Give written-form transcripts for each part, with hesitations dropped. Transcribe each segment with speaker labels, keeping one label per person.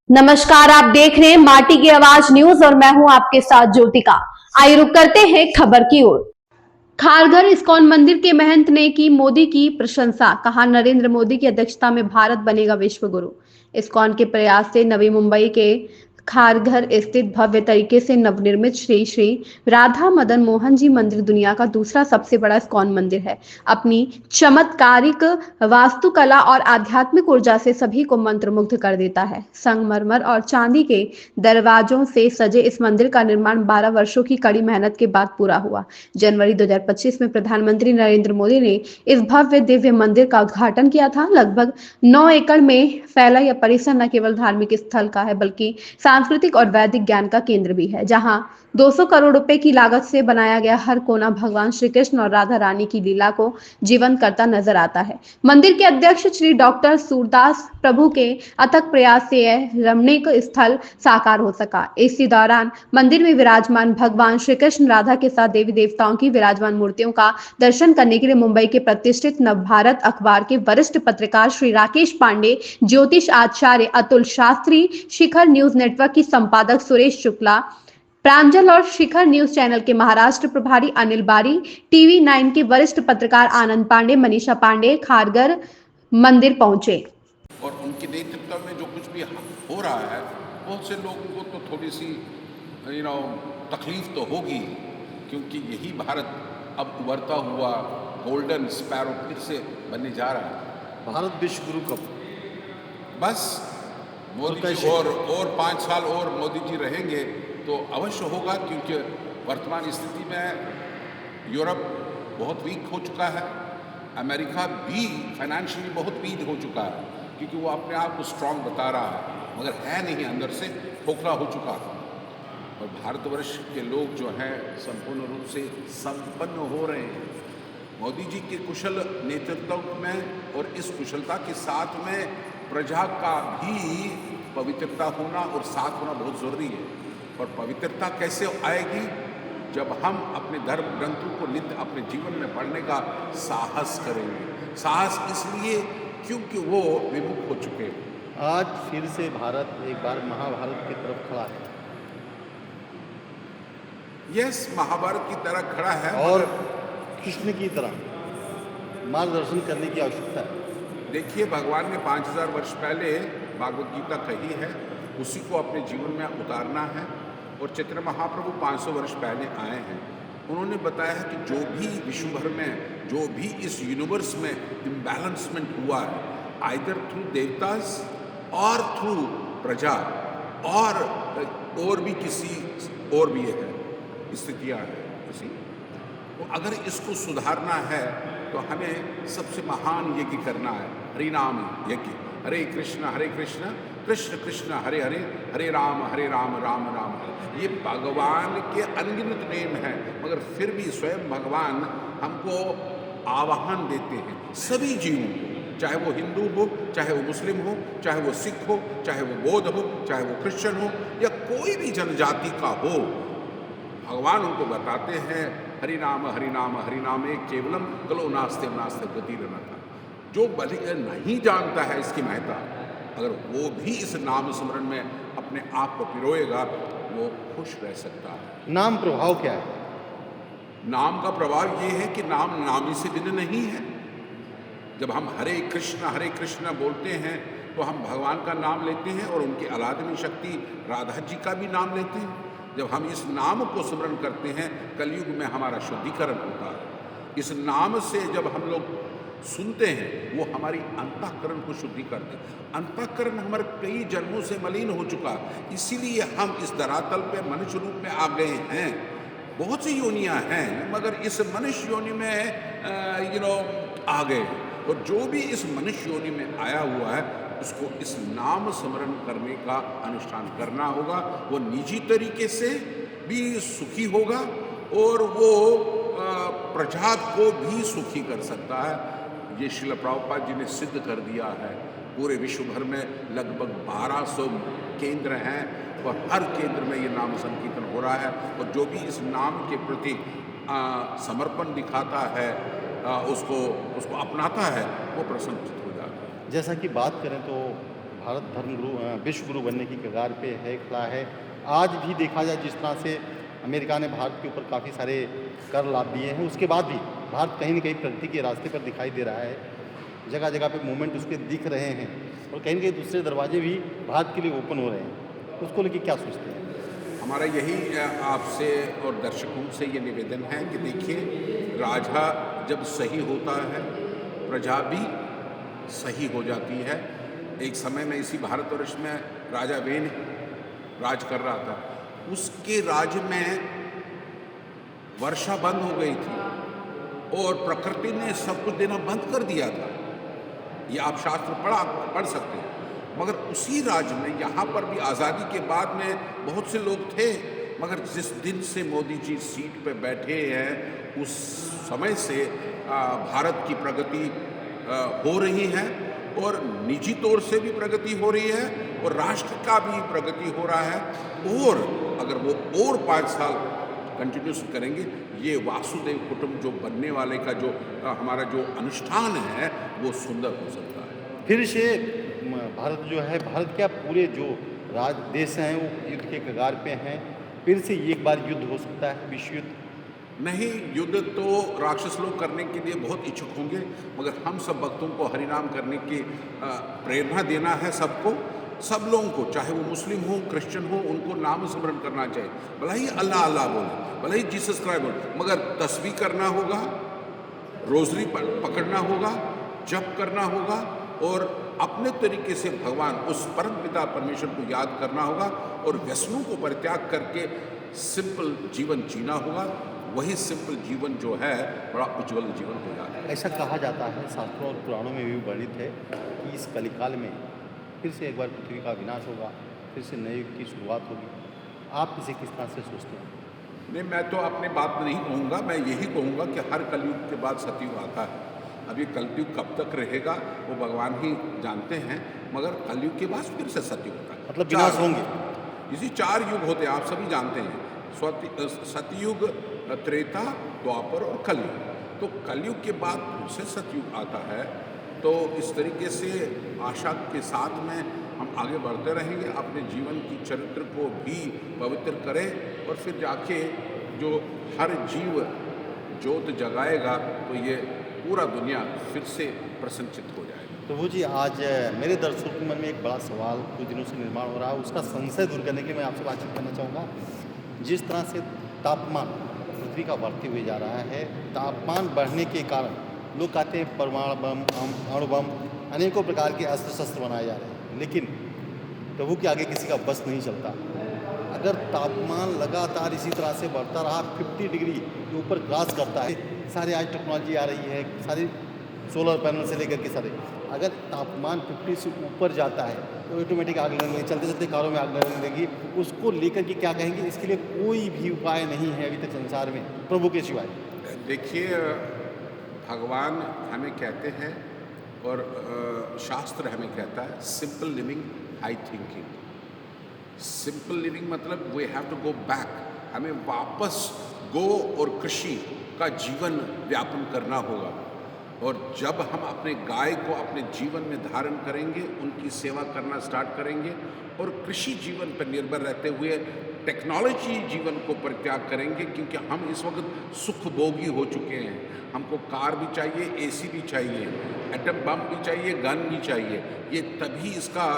Speaker 1: नमस्कार, आप देख रहे हैं माटी की आवाज न्यूज और मैं हूं आपके साथ ज्योतिका। आइए रुक करते हैं खबर की ओर। खारघर इस्कॉन मंदिर के महंत ने की मोदी की प्रशंसा, कहा नरेंद्र मोदी की अध्यक्षता में भारत बनेगा विश्व गुरु। इस्कॉन के प्रयास से नवी मुंबई के खारघर स्थित भव्य तरीके से नवनिर्मित श्री श्री राधा मदन मोहन जी मंदिर दुनिया का दूसरा सबसे बड़ा इस्कॉन मंदिर है। अपनी चमत्कारिक वास्तुकला और आध्यात्मिक ऊर्जा से सभी को मंत्रमुग्ध कर देता है। संगमरमर और चांदी के दरवाजों से सजे इस मंदिर का निर्माण 12 वर्षों की कड़ी मेहनत के बाद पूरा हुआ। जनवरी 2025 में प्रधानमंत्री नरेंद्र मोदी ने इस भव्य दिव्य मंदिर का उद्घाटन किया था। लगभग 9 एकड़ में फैला यह परिसर न केवल धार्मिक स्थल का है बल्कि सांस्कृतिक और वैदिक ज्ञान का केंद्र भी है, जहां 200 करोड़ रुपए की लागत से बनाया गया हर कोना भगवान श्री कृष्ण और राधा रानी की लीला को जीवंत करता नजर आता है। मंदिर के अध्यक्ष श्री डॉक्टर सूरदास प्रभु के अथक प्रयास से यह रमणीक स्थल साकार हो सका। इसी दौरान मंदिर में विराजमान भगवान श्री कृष्ण राधा के साथ देवी देवताओं की विराजमान मूर्तियों का दर्शन करने के लिए मुंबई के प्रतिष्ठित नवभारत अखबार के वरिष्ठ पत्रकार श्री राकेश पांडे, ज्योतिष आचार्य अतुल शास्त्री, शिखर न्यूज नेटवर्क की संपादक सुरेश शुक्ला, प्रांजल और शिखर न्यूज चैनल के महाराष्ट्र प्रभारी अनिल बारी, टीवी 9 के वरिष्ठ पत्रकार आनंद पांडे, मनीषा पांडे खारघर मंदिर पहुंचे।
Speaker 2: और उनके नेतृत्व में जो कुछ भी हो रहा है, बहुत से लोगों को तो थोड़ी सी तकलीफ तो होगी, क्योंकि यही भारत अब उभरता हुआ गोल्डन स्पैरो फिर से बनने जा रहा है।
Speaker 3: भारत विश्व गुरु कब?
Speaker 2: बस मोदी जी और 5 साल और मोदी जी रहेंगे तो अवश्य होगा, क्योंकि वर्तमान स्थिति में यूरोप बहुत वीक हो चुका है, अमेरिका भी फाइनेंशियली बहुत वीक हो चुका है, क्योंकि वो अपने आप को स्ट्रांग बता रहा है मगर है नहीं, अंदर से खोखला हो चुका है। और भारतवर्ष के लोग जो हैं संपूर्ण रूप से संपन्न हो रहे हैं मोदी जी के कुशल नेतृत्व में, और इस कुशलता के साथ में प्रजा का भी पवित्रता होना और साथ होना बहुत ज़रूरी है। और पवित्रता कैसे आएगी? जब हम अपने धर्म ग्रंथों को नित्य अपने जीवन में पढ़ने का साहस करेंगे। साहस इसलिए क्योंकि वो विमुख हो चुके हैं।
Speaker 3: आज फिर से भारत एक बार महाभारत की तरफ खड़ा है।
Speaker 2: यस, महाभारत की तरह खड़ा है
Speaker 3: और कृष्ण की तरह मार्गदर्शन करने की आवश्यकता है।
Speaker 2: देखिए, भगवान ने 5000 वर्ष पहले भागवत गीता कही है, उसी को अपने जीवन में उतारना है। और चैतन्य महाप्रभु 500 वर्ष पहले आए हैं, उन्होंने बताया है कि जो भी विश्व भर में, जो भी इस यूनिवर्स में इम्बैलेंसमेंट हुआ है, आइदर थ्रू देवतास और थ्रू प्रजा और भी किसी और भी है स्थितियाँ हैं ऐसी, तो अगर इसको सुधारना है तो हमें सबसे महान यज्ञ करना है, हरिनाम यज्ञ। हरे कृष्ण कृष्ण कृष्ण हरे हरे, हरे राम राम राम हरे। ये भगवान के अनगिनत नेम हैं, मगर फिर भी स्वयं भगवान हमको आह्वान देते हैं सभी जीवों को, चाहे वो हिंदू हो, चाहे वो मुस्लिम हो, चाहे वो सिख हो, चाहे वो बौद्ध हो, चाहे वो क्रिश्चियन हो, या कोई भी जनजाति का हो, भगवान उनको बताते हैं हरिनाम हरिनाम एक केवलम कलो नास्ते नास्ते गति रहना था। जो नहीं जानता है इसकी महत्ता, अगर वो भी इस नाम स्मरण में अपने आप को पिरोएगा, वो खुश रह सकता है।
Speaker 3: नाम प्रभाव क्या है?
Speaker 2: नाम का प्रभाव ये है कि नाम नामी से भिन्न नहीं है। जब हम हरे कृष्ण बोलते हैं तो हम भगवान का नाम लेते हैं और उनकी आराधनी शक्ति राधा जी का भी नाम लेते हैं। जब हम इस नाम को स्मरण करते हैं, कलयुग में हमारा शुद्धिकरण होता है। इस नाम से जब हम लोग सुनते हैं, वो हमारी अंतःकरण को शुद्धि करते हैं। अंतःकरण हमारे कई जन्मों से मलिन हो चुका, इसीलिए हम इस धरातल पे मनुष्य रूप में आ गए हैं। बहुत सी योनियां हैं, मगर इस मनुष्य योनि में आ गए। और जो भी इस मनुष्य योनि में आया हुआ है, उसको इस नाम स्मरण करने का अनुष्ठान करना होगा। वो निजी तरीके से भी सुखी होगा और वो प्रजा को भी सुखी कर सकता है। ये श्रील प्रभुपाद जी ने सिद्ध कर दिया है। पूरे विश्व भर में लगभग 1200 केंद्र हैं और हर केंद्र में ये नाम संकीर्तन हो रहा है। और जो भी इस नाम के प्रति समर्पण दिखाता है, उसको अपनाता है, वो प्रसन्नचित्त हो जाता है।
Speaker 3: जैसा कि बात करें तो भारत धर्म गुरु विश्व गुरु बनने की कगार पे है, खड़ा है। आज भी देखा जाए जिस तरह से अमेरिका ने भारत के ऊपर काफ़ी सारे कर लाद दिए हैं, उसके बाद भी भारत कहीं न कहीं प्रगति के रास्ते पर दिखाई दे रहा है। जगह जगह पे मूवमेंट उसके दिख रहे हैं और कहीं न कहीं दूसरे दरवाजे भी भारत के लिए ओपन हो रहे हैं। उसको लेके क्या सोचते हैं?
Speaker 2: हमारा यही आपसे और दर्शकों से ये निवेदन है कि देखिए, राजा जब सही होता है, प्रजा भी सही हो जाती है। एक समय में इसी भारतवर्ष में राजा वेन राज कर रहा था, उसके राज्य में वर्षा बंद हो गई थी और प्रकृति ने सब कुछ देना बंद कर दिया था। ये आप शास्त्र पढ़ सकते हैं। मगर उसी राज्य में यहाँ पर भी आज़ादी के बाद में बहुत से लोग थे, मगर जिस दिन से मोदी जी सीट पे बैठे हैं उस समय से भारत की प्रगति हो रही है और निजी तौर से भी प्रगति हो रही है और राष्ट्र का भी प्रगति हो रहा है। और अगर वो और 5 साल कंटिन्यूस करेंगे, ये वासुदेव कुटुंब जो बनने वाले का जो हमारा जो अनुष्ठान है वो सुंदर हो सकता है।
Speaker 3: फिर से भारत जो है, भारत क्या पूरे जो देश हैं वो युद्ध के कगार पे हैं, फिर से एक बार युद्ध हो सकता है, विश्व युद्ध?
Speaker 2: नहीं, युद्ध तो राक्षस लोग करने के लिए बहुत इच्छुक होंगे, मगर हम सब भक्तों को हरिनाम करने की प्रेरणा देना है सबको, सब लोगों को, चाहे वो मुस्लिम हो, क्रिश्चियन हो, उनको नाम स्मरण करना चाहिए। भला ही अल्लाह अल्लाह बोले, भला ही जीसस क्राइस्ट बोले, मगर तस्बीह करना होगा, रोजरी पकड़ना होगा, जप करना होगा और अपने तरीके से भगवान उस परम पिता परमेश्वर को याद करना होगा और व्यसनों को परित्याग करके सिंपल जीवन जीना होगा। वही सिंपल जीवन जो है बड़ा उज्जवल जीवन हो जाता है।
Speaker 3: ऐसा कहा जाता है, शास्त्रों और पुराणों में भी वर्णित है कि इस कलिकाल में फिर से एक बार पृथ्वी का विनाश होगा, फिर से नए युग की शुरुआत होगी। आप इसे किस तरह से सोचते हैं?
Speaker 2: नहीं, मैं तो अपनी बात नहीं कहूँगा, मैं यही कहूँगा कि हर कलयुग के बाद सतयुग आता है। अब ये कलयुग कब तक रहेगा वो भगवान ही जानते हैं, मगर कलयुग के बाद फिर से सतयुग होता है।
Speaker 3: मतलब विनाश होंगे?
Speaker 2: इसी 4 युग होते हैं, आप सभी जानते हैं, सतयुग, त्रेता, द्वापर और कलयुग। तो कलयुग के बाद फिर से सतयुग आता है। तो इस तरीके से आशा के साथ में हम आगे बढ़ते रहेंगे, अपने जीवन की चरित्र को भी पवित्र करें और फिर जाके जो हर जीव ज्योत जगाएगा तो ये पूरा दुनिया फिर से प्रसन्नचित हो जाएगा।
Speaker 3: प्रभु जी, आज मेरे दर्शकों के मन में एक बड़ा सवाल कुछ दिनों से निर्माण हो रहा है, उसका संशय दूर करने के लिए मैं आपसे बातचीत करना चाहूँगा। जिस तरह से तापमान पृथ्वी का बढ़ते हुए जा रहा है, तापमान बढ़ने के कारण लोग कहते हैं परमाणु बम, अणु बम, अनेकों प्रकार के अस्त्र शस्त्र बनाए जा रहे हैं, लेकिन प्रभु के आगे किसी का बस नहीं चलता। अगर तापमान लगातार इसी तरह से बढ़ता रहा, 50 डिग्री के ऊपर क्रॉस करता है, सारे आज टेक्नोलॉजी आ रही है, सारी सोलर पैनल से लेकर के सारे, अगर तापमान 50 से ऊपर जाता है तो ऑटोमेटिक आग लगने लगेगी, चलते चलते कारों में आग लगने लगेगी। उसको लेकर के क्या कहेंगे? इसके लिए कोई भी उपाय नहीं है अभी तक संसार में प्रभु के सिवाय।
Speaker 2: देखिए, भगवान हमें कहते हैं और शास्त्र हमें कहता है, simple living, high thinking. Simple living मतलब we have to go back, हमें वापस गो और कृषि का जीवन व्यापन करना होगा। और जब हम अपने गाय को अपने जीवन में धारण करेंगे, उनकी सेवा करना स्टार्ट करेंगे और कृषि जीवन पर निर्भर रहते हुए टेक्नोलॉजी जीवन को परित्याग करेंगे, क्योंकि हम इस वक्त सुखभोगी हो चुके हैं। हमको कार भी चाहिए, एसी भी चाहिए, एटम बम भी चाहिए, गन भी चाहिए। ये तभी इसका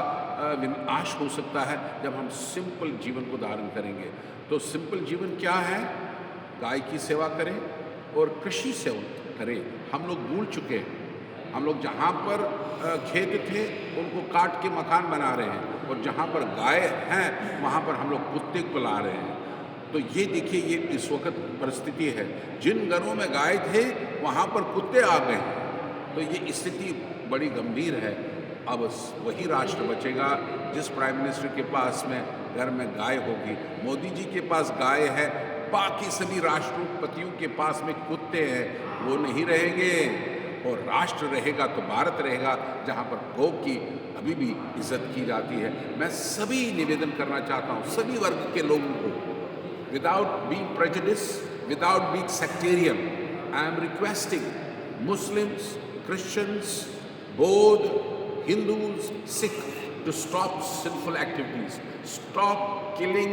Speaker 2: विनाश हो सकता है जब हम सिंपल जीवन को धारण करेंगे। तो सिंपल जीवन क्या है? गाय की सेवा करें और कृषि सेवा करें। हम लोग भूल चुके हैं, हम लोग जहाँ पर खेत थे उनको काट के मकान बना रहे हैं और जहाँ पर गाय हैं वहाँ पर हम लोग कुत्ते को ला रहे हैं। तो ये देखिए, ये इस वक्त परिस्थिति है। जिन घरों में गाय थे वहाँ पर कुत्ते आ गए हैं। तो ये स्थिति बड़ी गंभीर है। अब वही राष्ट्र बचेगा जिस प्राइम मिनिस्टर के पास में घर में गाय होगी। मोदी जी के पास गाय है, बाकी सभी राष्ट्रपतियों के पास में कुत्ते हैं, वो नहीं रहेंगे। और राष्ट्र रहेगा तो भारत रहेगा जहाँ पर गौ की अभी भी इज्जत की जाती है। मैं सभी निवेदन करना चाहता हूँ, सभी वर्ग के लोगों को, without being prejudice, without being sectarian, I am requesting Muslims, Christians, Baudd, Hindus, Sikh, to stop sinful activities. Stop killing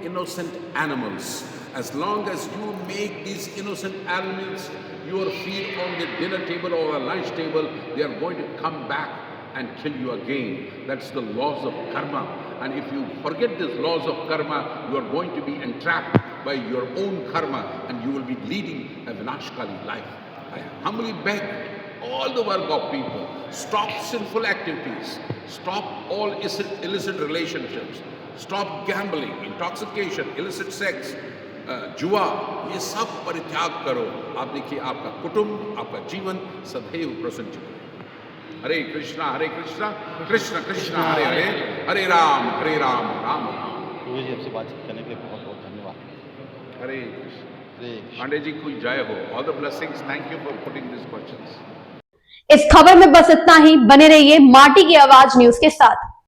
Speaker 2: innocent animals. As long as you make these innocent animals your feed on the dinner table or a lunch table, they are going to come back and kill you again. That's the laws of karma. And if you forget these laws of karma, you are going to be entrapped by your own karma and you will be leading a vinashkali life. I humbly beg all the work of people, stop sinful activities, stop all illicit relationships, stop gambling, intoxication, illicit sex, जुआ, ये सब परित्याग करो. आप देखिए आपका कुटुंब, आपका जीवन सदैव प्रसन्न है. हरे कृष्णा कृष्ण कृष्ण हरे हरे, हरे राम राम राम.
Speaker 3: प्रभु जी आपसे बातचीत करने के लिए बहुत बहुत धन्यवाद.
Speaker 2: हरे कृष्ण. पांडे जी की जय हो. All the blessings. Thank you for putting this questions.
Speaker 1: इस खबर में बस इतना ही. बने रहिए माटी की आवाज न्यूज के साथ.